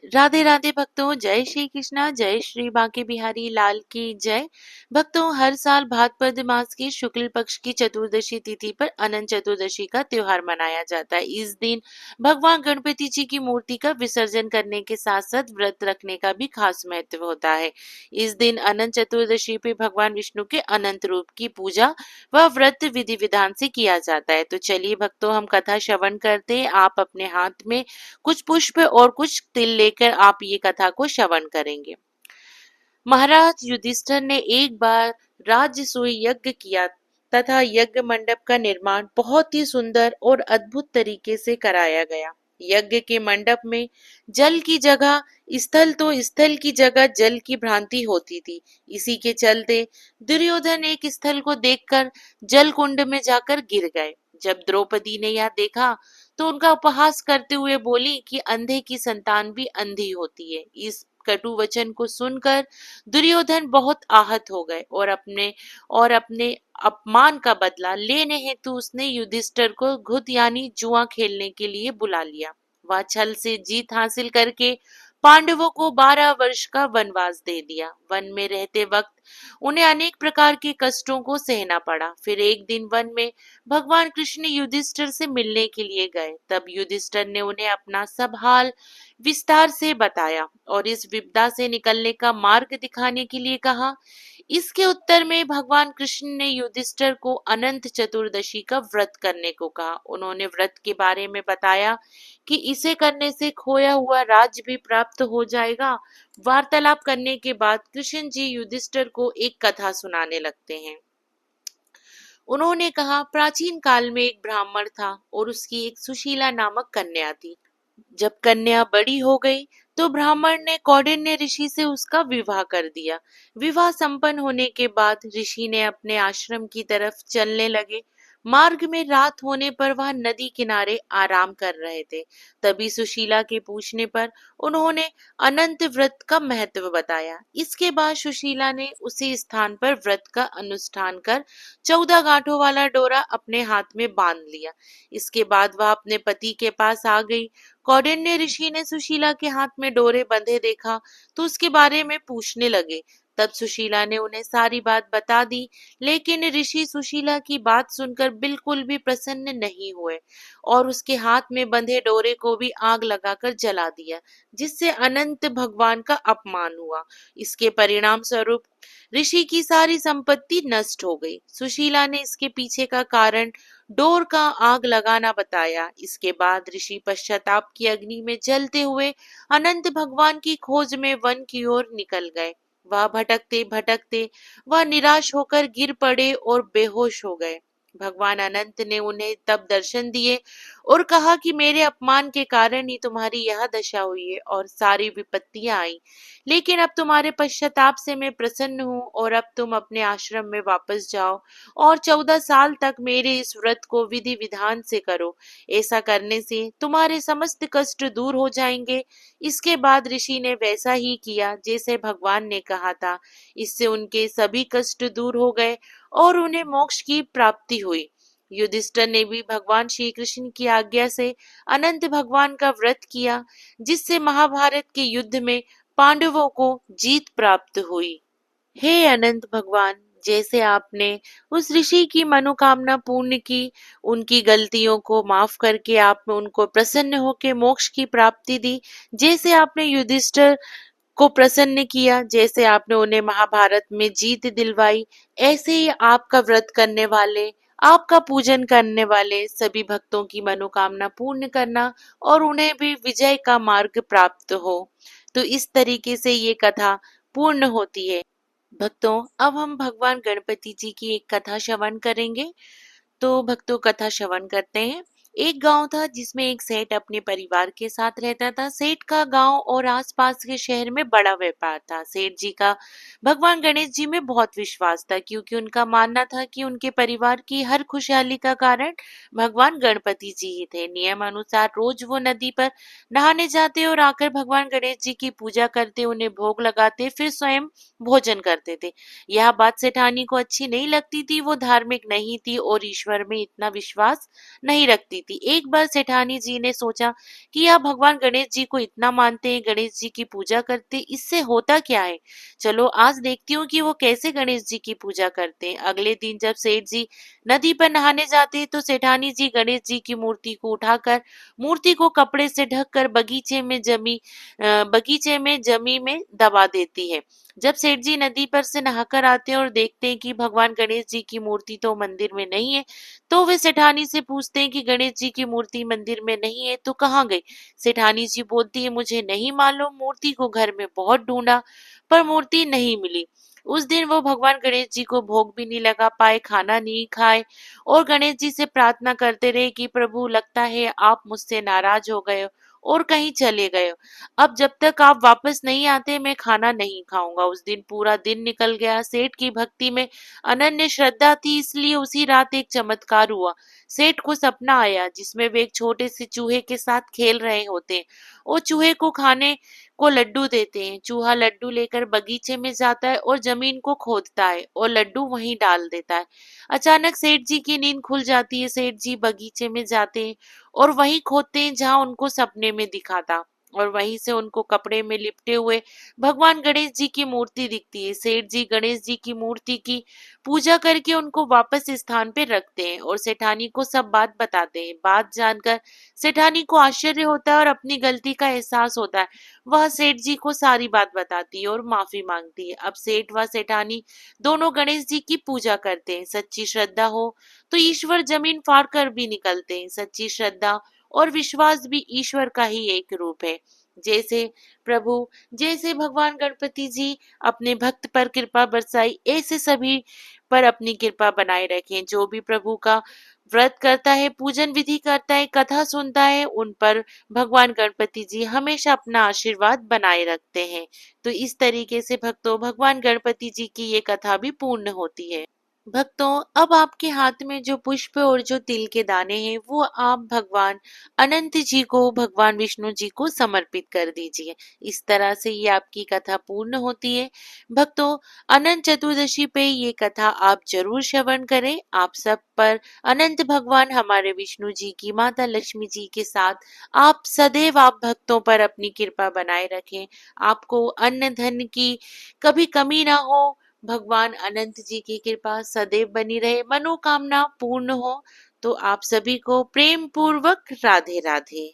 राधे राधे भक्तों, जय श्री कृष्णा, जय श्री बांके बिहारी लाल की जय। भक्तों, हर साल भाद्रपद मास की शुक्ल पक्ष की चतुर्दशी तिथि पर अनंत चतुर्दशी का त्योहार मनाया जाता है। इस दिन भगवान गणपति जी की मूर्ति का विसर्जन करने के साथ साथ व्रत रखने का भी खास महत्व होता है। इस दिन अनंत चतुर्दशी पे भगवान विष्णु के अनंत रूप की पूजा व व्रत विधि विधान से किया जाता है। तो चलिए भक्तों, हम कथा श्रवण करते हैं। आप अपने हाथ में कुछ पुष्प और कुछ तिल लेकर आप ये कथा को श्रवण करेंगे। महाराज युधिष्ठिर ने एक बार राजसूय यज्ञ किया तथा यज्ञ मंडप का निर्माण बहुत ही सुंदर और अद्भुत तरीके से कराया गया। यज्ञ के मंडप में जल की जगह स्थल तो स्थल की जगह जल की भ्रांति होती थी। इसी के चलते दुर्योधन एक स्थल को देखकर जल कुंड में जाकर गिर गए। जब द्रौपदी ने यह देखा तो उनका उपहास करते हुए बोली कि अंधे की संतान भी अंधी होती है। इस कटु वचन को सुनकर दुर्योधन बहुत आहत हो गए और अपने अपमान का बदला लेने हेतु उसने युधिष्ठिर को घुत यानी जुआ खेलने के लिए बुला लिया। वह छल से जीत हासिल करके पांडवों को 12 वर्ष का वनवास दे दिया। वन में रहते वक्त उन्हें अनेक प्रकार के कष्टों को सहना पड़ा। फिर एक दिन वन में भगवान कृष्ण युधिष्ठिर से मिलने के लिए गए। तब युधिष्ठिर ने उन्हें अपना सब हाल विस्तार से बताया और इस विपदा से निकलने का मार्ग दिखाने के लिए कहा। इसके उत्तर में भगवान कृष्ण ने युधिष्ठिर को अनंत चतुर्दशी का व्रत करने को कहा। उन्होंने व्रत के बारे में बताया कि इसे करने से खोया हुआ राज्य भी प्राप्त हो जाएगा। वार्तालाप करने के बाद कृष्ण जी युधिष्ठिर को एक कथा सुनाने लगते हैं। उन्होंने कहा, प्राचीन काल में एक ब्राह्मण था और उसकी एक सुशीला नामक कन्या थी। जब कन्या बड़ी हो गई तो ब्राह्मण ने कौंडिन्य ऋषि से उसका विवाह कर दिया। विवाह संपन्न होने के बाद ऋषि ने अपने आश्रम की तरफ चलने लगे। मार्ग में रात होने पर वह नदी किनारे आराम कर रहे थे। तभी सुशीला के पूछने पर उन्होंने अनंत व्रत का महत्व बताया। इसके बाद सुशीला ने उसी स्थान पर व्रत का अनुष्ठान कर 14 गांठों वाला डोरा अपने हाथ में बांध लिया। इसके बाद वह अपने पति के पास आ गई। कौंडिन्य ऋषि ने सुशीला के हाथ में डोरे बंधे देखा तो उसके बारे में पूछने लगे। तब सुशीला ने उन्हें सारी बात बता दी, लेकिन ऋषि सुशीला की बात सुनकर बिल्कुल भी प्रसन्न नहीं हुए और उसके हाथ में बंधे डोरे को भी आग लगाकर जला दिया, जिससे अनंत भगवान का अपमान हुआ। इसके परिणाम स्वरूप ऋषि की सारी संपत्ति नष्ट हो गई। सुशीला ने इसके पीछे का कारण डोर का आग लगाना बताया। इसके बाद ऋषि पश्चाताप की अग्नि में जलते हुए अनंत भगवान की खोज में वन की ओर निकल गए। वह भटकते भटकते वह निराश होकर गिर पड़े और बेहोश हो गए। भगवान अनंत ने उन्हें तब दर्शन दिए और कहा कि मेरे अपमान के कारण ही तुम्हारी यह दशा हुई है और सारी विपत्तियां आई, लेकिन अब तुम्हारे पश्चाताप से मैं प्रसन्न हूँ और अब तुम अपने आश्रम में वापस जाओ और 14 साल तक मेरे इस व्रत को विधि विधान से करो। ऐसा करने से तुम्हारे समस्त कष्ट दूर हो जाएंगे। इसके बाद ऋषि ने वैसा ही किया जैसे भगवान ने कहा था। इससे उनके सभी कष्ट दूर हो गए और उन्हें मोक्ष की प्राप्ति हुई। युधिष्ठिर ने भी भगवान श्री कृष्ण की आज्ञा से अनंत भगवान का व्रत किया, जिससे महाभारत के युद्ध में पांडवों को जीत प्राप्त हुई। हे अनंत भगवान, जैसे आपने उस ऋषि की मनोकामना पूर्ण की, उनकी गलतियों को माफ करके आपने उनको प्रसन्न होकर मोक्ष की प्राप्ति दी, जैसे आपने युधिष्ठिर को प्रसन्न किया, जैसे आपने उन्हें महाभारत में जीत दिलवाई, ऐसे ही आपका व्रत करने वाले, आपका पूजन करने वाले सभी भक्तों की मनोकामना पूर्ण करना और उन्हें भी विजय का मार्ग प्राप्त हो। तो इस तरीके से ये कथा पूर्ण होती है। भक्तों, अब हम भगवान गणपति जी की एक कथा श्रवण करेंगे। तो भक्तों, कथा श्रवण करते हैं। एक गांव था जिसमें एक सेठ अपने परिवार के साथ रहता था। सेठ का गांव और आसपास के शहर में बड़ा व्यापार था। सेठ जी का भगवान गणेश जी में बहुत विश्वास था, क्योंकि उनका मानना था कि उनके परिवार की हर खुशहाली का कारण भगवान गणपति जी ही थे। नियम अनुसार रोज वो नदी पर नहाने जाते और आकर भगवान गणेश जी की पूजा करते, उन्हें भोग लगाते, फिर स्वयं भोजन करते थे। यह बात सेठानी को अच्छी नहीं लगती थी। वो धार्मिक नहीं थी और ईश्वर में इतना विश्वास नहीं रखती थी। एक बार सेठानी जी ने सोचा कि आप भगवान गणेश जी को इतना मानते हैं, गणेश जी की पूजा करते हैं, इससे होता क्या है? चलो आज देखती हूँ कि वो कैसे गणेश जी की पूजा करते हैं। अगले दिन जब सेठ जी नदी पर नहाने जाते हैं तो सेठानी जी गणेश जी की मूर्ति को उठाकर मूर्ति को कपड़े से ढककर बगीचे में जमी में दबा देती है। जब सेठ जी नदी पर से नहाकर आते हैं और देखते हैं कि भगवान गणेश जी की मूर्ति तो मंदिर में नहीं है, तो वे सेठानी से पूछते हैं कि गणेश जी की मूर्ति मंदिर में नहीं है तो कहाँ गई? सेठानी जी बोलती है, मुझे नहीं मालूम, मूर्ति को घर में बहुत ढूंढा पर मूर्ति नहीं मिली। उस दिन वो भगवान गणेश जी को भोग भी नहीं लगा पाए, खाना नहीं खाए और गणेश जी से प्रार्थना करते रहे कि प्रभु लगता है आप मुझसे नाराज हो गए हो और कहीं चले गए हो। अब जब तक आप वापस नहीं आते मैं खाना नहीं खाऊंगा। उस दिन पूरा दिन निकल गया। सेठ की भक्ति में अनन्य श्रद्धा थी, इसलिए उसी रात एक चमत्कार हुआ। सेठ को सपना आया जिसमें वे एक छोटे से चूहे के साथ खेल रहे होते हैं। वो चूहे को खाने को लड्डू देते हैं। चूहा लड्डू लेकर बगीचे में जाता है और जमीन को खोदता है और लड्डू वहीं डाल देता है। अचानक सेठ जी की नींद खुल जाती है। सेठ जी बगीचे में जाते हैं और वहीं खोदते हैं जहां उनको सपने में दिखा था और वहीं से उनको कपड़े में लिपटे हुए भगवान गणेश जी की मूर्ति दिखती है। सेठ जी गणेश जी की मूर्ति की पूजा करके उनको वापस स्थान पे रखते हैं और सेठानी को सब बात बताते हैं। बात जानकर सेठानी को आश्चर्य होता है और अपनी गलती का एहसास होता है। वह सेठ जी को सारी बात बताती है और माफी मांगती है। अब सेठ व सेठानी दोनों गणेश जी की पूजा करते हैं। सच्ची श्रद्धा हो तो ईश्वर जमीन फाड़ कर भी निकलते हैं। सच्ची श्रद्धा और विश्वास भी ईश्वर का ही एक रूप है। जैसे प्रभु जैसे भगवान गणपति जी अपने भक्त पर कृपा बरसाई, ऐसे सभी पर अपनी कृपा बनाए रखें। जो भी प्रभु का व्रत करता है, पूजन विधि करता है, कथा सुनता है, उन पर भगवान गणपति जी हमेशा अपना आशीर्वाद बनाए रखते हैं। तो इस तरीके से भक्तों भगवान गणपति जी की ये कथा भी पूर्ण होती है। भक्तों अब आपके हाथ में जो पुष्प और जो तिल के दाने हैं वो आप भगवान अनंत जी को, भगवान विष्णु जी को समर्पित कर दीजिए। इस तरह से ये आपकी कथा पूर्ण होती है। भक्तों अनंत चतुर्दशी पे ये कथा आप जरूर श्रवण करें। आप सब पर अनंत भगवान हमारे विष्णु जी की, माता लक्ष्मी जी के साथ आप सदैव आप भक्तों पर अपनी कृपा बनाए रखें। आपको अन्न धन की कभी कमी ना हो। भगवान अनंत जी की कृपा सदैव बनी रहे, मनोकामना पूर्ण हो। तो आप सभी को प्रेम पूर्वक राधे राधे।